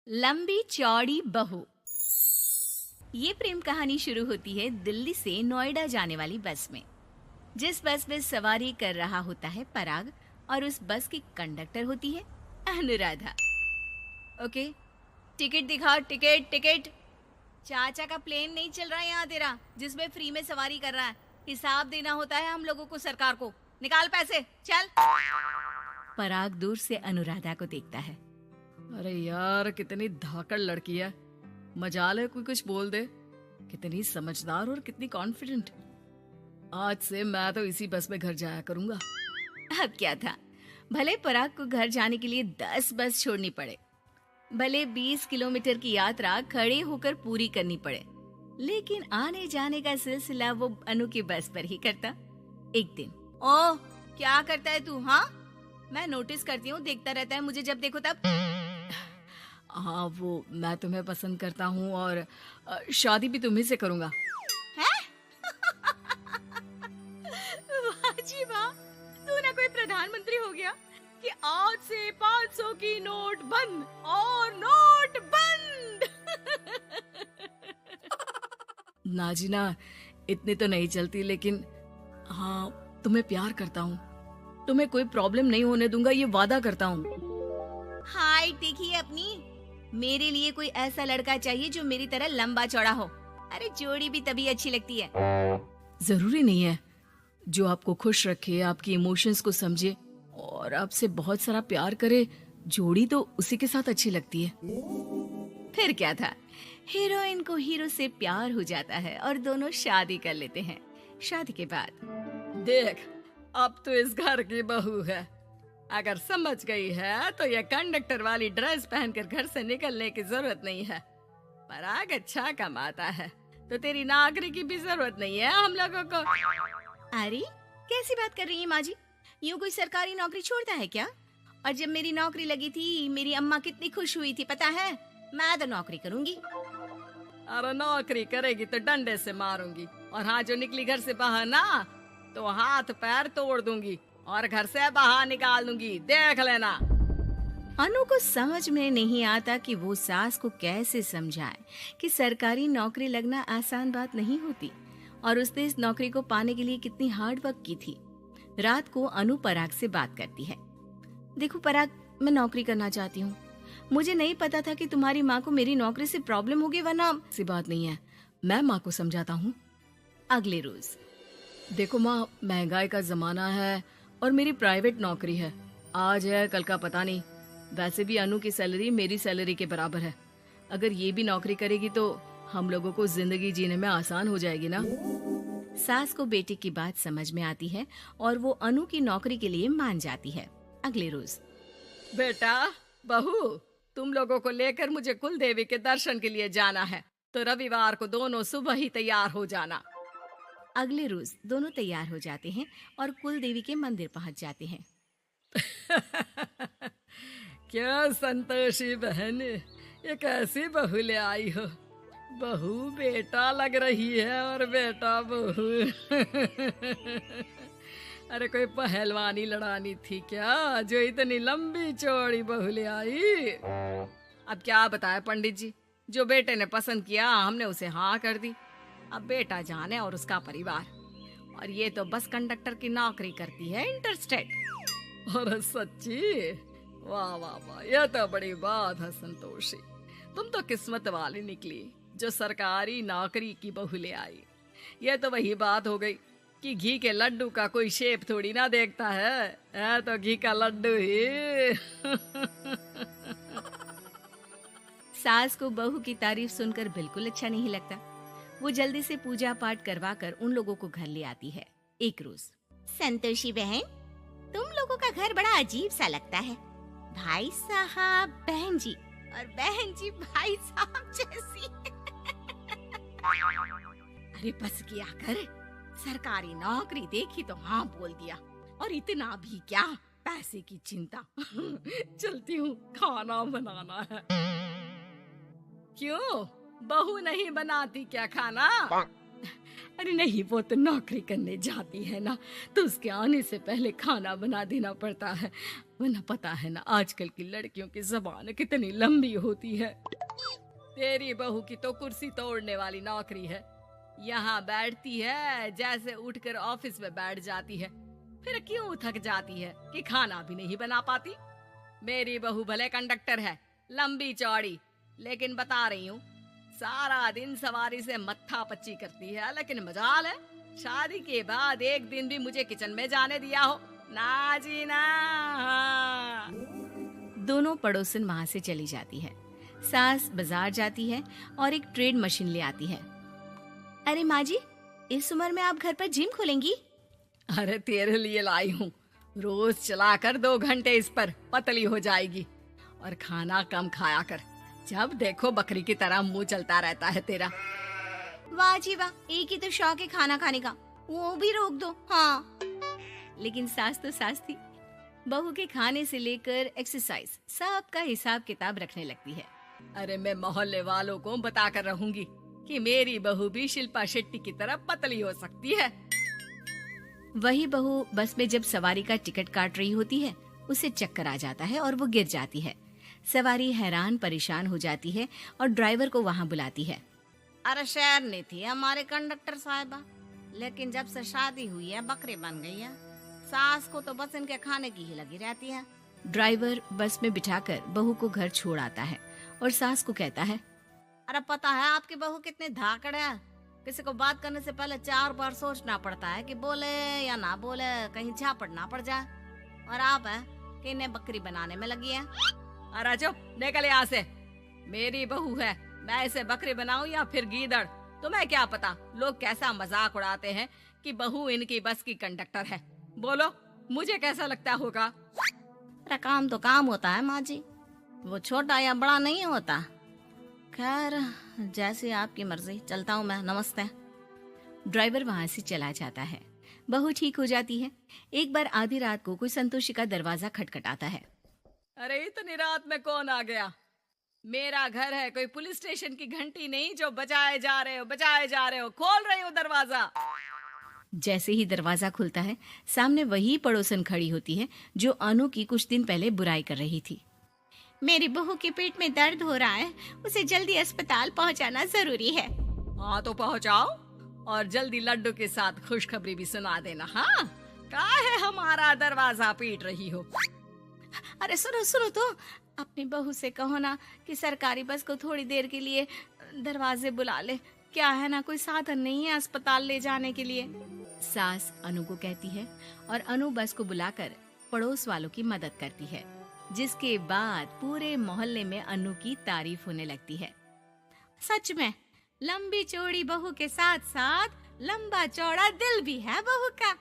लंबी चौड़ी बहू। ये प्रेम कहानी शुरू होती है दिल्ली से नोएडा जाने वाली बस में। जिस बस में सवारी कर रहा होता है पराग और उस बस की कंडक्टर होती है अनुराधा। ओके, टिकट दिखा, टिकट टिकट। चाचा का प्लेन नहीं चल रहा है यहाँ तेरा, जिसमें फ्री में सवारी कर रहा है। हिसाब देना होता है हम लोगों को सरकार को। निकाल पैसे, चल। पराग दूर से अनुराधा को देखता है। अरे यार, कितनी धाकड़ लड़की है। मजाल है कोई कुछ बोल दे। कितनी समझदार और कितनी कॉन्फिडेंट। आज से मैं तो इसी बस में घर जाया करूंगा। अब क्या था, भले पराग को घर जाने के लिए 10 बस छोड़नी पड़े, भले 20 किलोमीटर की यात्रा खड़े होकर पूरी करनी पड़े, लेकिन आने जाने का सिलसिला वो अनु की बस पर ही करता। एक दिन, ओह क्या करता है तू? हाँ, मैं नोटिस करती हूँ, देखता रहता है मुझे जब देखो तब। हाँ, वो मैं तुम्हें पसंद करता हूँ और शादी भी तुम्ही से करूंगा। वाह जी वाह, तू ना कोई प्रधानमंत्री हो गया कि आज से 500 की नोट बंद और नोट बंद। ना जी ना, इतनी तो नहीं चलती, लेकिन हाँ, तुम्हें प्यार करता हूँ। तुम्हें कोई प्रॉब्लम नहीं होने दूंगा, ये वादा करता हूँ। हाइट देखिए अपनी। मेरे लिए कोई ऐसा लड़का चाहिए जो मेरी तरह लंबा चौड़ा हो। अरे जोड़ी भी तभी अच्छी लगती है। जरूरी नहीं है, जो आपको खुश रखे, आपकी इमोशंस को समझे और आपसे बहुत सारा प्यार करे, जोड़ी तो उसी के साथ अच्छी लगती है। फिर क्या था, हीरोइन को हीरो से प्यार हो जाता है और दोनों शादी कर लेते हैं। शादी के बाद, देख, अब तो इस घर की बहू है। अगर समझ गई है तो ये कंडक्टर वाली ड्रेस पहनकर घर से निकलने की जरूरत नहीं है। पराग अच्छा कमाता है तो तेरी नौकरी की भी जरूरत नहीं है हम लोगों को। अरे कैसी बात कर रही है माँ जी? यूँ कोई सरकारी नौकरी छोड़ता है क्या? और जब मेरी नौकरी लगी थी, मेरी अम्मा कितनी खुश हुई थी पता है? मैं तो नौकरी करूंगी। अरे नौकरी करेगी तो डंडे से मारूंगी, और हाँ, जो निकली घर से बाहर ना तो हाथ पैर तोड़ दूंगी और घर से बाहर निकाल दूंगी, देख लेना। अनु को समझ में नहीं आता कि वो सास को कैसे समझाए कि सरकारी नौकरी लगना आसान बात नहीं होती और उसने इस नौकरी को पाने के लिए कितनी हार्ड वर्क की थी। रात को अनु पराग से बात करती है। देखो पराग, मैं नौकरी करना चाहती हूँ। मुझे नहीं पता था कि तुम्हारी माँ को मेरी नौकरी से प्रॉब्लम होगी, वरना। सी बात नहीं है, मैं माँ को समझाता हूँ। अगले रोज, देखो माँ, महंगाई का जमाना है और मेरी प्राइवेट नौकरी है। आज है कल का पता नहीं। वैसे भी अनु की सैलरी मेरी सैलरी के बराबर है। अगर ये भी नौकरी करेगी तो हम लोगों को जिंदगी जीने में आसान हो जाएगी ना। सास को बेटी की बात समझ में आती है और वो अनु की नौकरी के लिए मान जाती है। अगले रोज, बेटा बहू, तुम लोगों को लेकर मुझे कुल देवी के दर्शन के लिए जाना है, तो रविवार को दोनों सुबह ही तैयार हो जाना। अगले रोज दोनों तैयार हो जाते हैं और कुल देवी के मंदिर पहुंच जाते हैं। क्या संतोषी बहन, ये कैसी बहू ले आई हो? बहू बेटा लग रही है और बेटा बहू। अरे कोई पहलवानी लड़ानी थी क्या जो इतनी लंबी चौड़ी बहू ले आई? अब क्या बताए पंडित जी, जो बेटे ने पसंद किया हमने उसे हाँ कर दी। अब बेटा जाने और उसका परिवार, और ये तो बस कंडक्टर की नौकरी करती है इंटरस्टेट। और सच्ची, वाह वाह वाह, यह तो बड़ी बात है संतोषी। तुम तो किस्मत वाली निकली जो सरकारी नौकरी की बहू ले आई। यह तो वही बात हो गई कि घी के लड्डू का कोई शेप थोड़ी ना देखता है तो घी का लड्डू ही। सास को बहू की तारीफ सुनकर बिल्कुल अच्छा नहीं लगता। वो जल्दी से पूजा पाठ करवा कर उन लोगों को घर ले आती है। एक रोज, संतोषी बहन, तुम लोगों का घर बड़ा अजीब सा लगता है। भाई साहब बहन जी और बहन जी भाई साहब जैसी। अरे बस किया कर, सरकारी नौकरी देखी तो हाँ बोल दिया, और इतना भी क्या, पैसे की चिंता। चलती हूँ, खाना बनाना है। क्यों, बहू नहीं बनाती क्या खाना? अरे नहीं, वो तो नौकरी करने जाती है ना, तो उसके आने से पहले खाना बना देना पड़ता है, वरना पता है ना आजकल की लड़कियों की ज़बान कितनी लंबी होती है। तेरी बहू की तो कुर्सी तोड़ने वाली नौकरी है, यहाँ बैठती है जैसे उठकर ऑफिस में बैठ जाती है, फिर क्यों थक जाती है कि खाना भी नहीं बना पाती। मेरी बहू भले कंडक्टर है, लंबी चौड़ी, लेकिन बता रही हूँ सारा दिन सवारी से मत्था पच्ची करती है, लेकिन मजाल है शादी के बाद एक दिन भी मुझे किचन में जाने दिया हो ना जी ना। दोनों पड़ोसन वहां से चली जाती है। सास बाजार जाती है और एक ट्रेड मशीन ले आती है। अरे माँ जी, इस उम्र में आप घर पर जिम खोलेंगी? अरे तेरे लिए लाई हूँ, रोज चलाकर 2 घंटे इस पर, पतली हो जाएगी। और खाना कम खाया कर, जब देखो बकरी की तरह मुंह चलता रहता है तेरा। वाह जी वाह, एक ही तो शौक है खाना खाने का, वो भी रोक दो। हाँ, लेकिन सास तो सास थी, बहू के खाने से लेकर एक्सरसाइज सबका हिसाब किताब रखने लगती है। अरे मैं मोहल्ले वालों को बताकर रहूंगी कि मेरी बहू भी शिल्पा शेट्टी की तरह पतली हो सकती है। वही बहू बस में जब सवारी का टिकट काट रही होती है, उसे चक्कर आ जाता है और वो गिर जाती है। सवारी हैरान परेशान हो जाती है और ड्राइवर को वहाँ बुलाती है। अरे शहर नहीं थी हमारे कंडक्टर साहिबा, लेकिन जब से शादी हुई है बकरी बन गई है। सास को तो बस इनके खाने की ही लगी रहती है। ड्राइवर बस में बिठाकर बहू को घर छोड़ आता है और सास को कहता है, अरे पता है आपकी बहू कितनी धाकड़ है, किसी को बात करने से पहले 4 बार सोचना पड़ता है कि बोले या ना बोले, कहीं झापड़ ना पड़ जाए। और आप है कि इन्हें बकरी बनाने में लगी है। अरे चुप, निकल यहाँ से। मेरी बहू है, मैं इसे बकरी बनाऊं या फिर गीदड़, तुम्हें क्या पता लोग कैसा मजाक उड़ाते हैं कि बहू इनकी बस की कंडक्टर है। बोलो मुझे कैसा लगता होगा? अरे काम तो काम होता है माँ जी, वो छोटा या बड़ा नहीं होता। खैर जैसी आपकी मर्जी, चलता हूँ मैं, नमस्ते। ड्राइवर वहां से चला जाता है। बहू ठीक हो जाती है। एक बार आधी रात को कोई संतोषी का दरवाजा खटखटाता है। अरे इतनी रात में कौन आ गया? मेरा घर है, कोई पुलिस स्टेशन की घंटी नहीं जो बजाए जा रहे हो। खोल रही हो दरवाजा। जैसे ही दरवाजा खुलता है, सामने वही पड़ोसन खड़ी होती है जो अनु की कुछ दिन पहले बुराई कर रही थी। मेरी बहू के पेट में दर्द हो रहा है, उसे जल्दी अस्पताल पहुंचाना जरूरी है। हाँ तो पहुंचाओ, और जल्दी लड्डू के साथ खुशखबरी भी सुना देना। हाँ, काहे हमारा दरवाजा पीट रही हो? अरे सुनो तो, अपनी बहू से कहो ना कि सरकारी बस को थोड़ी देर के लिए दरवाजे बुला ले। क्या है ना, कोई साधन नहीं है अस्पताल ले जाने के लिए। सास अनु को कहती है और अनु बस को बुलाकर पड़ोस वालों की मदद करती है, जिसके बाद पूरे मोहल्ले में अनु की तारीफ होने लगती है। सच में लंबी चौड़ी बहू के साथ साथ लंबा चौड़ा दिल भी है बहू का।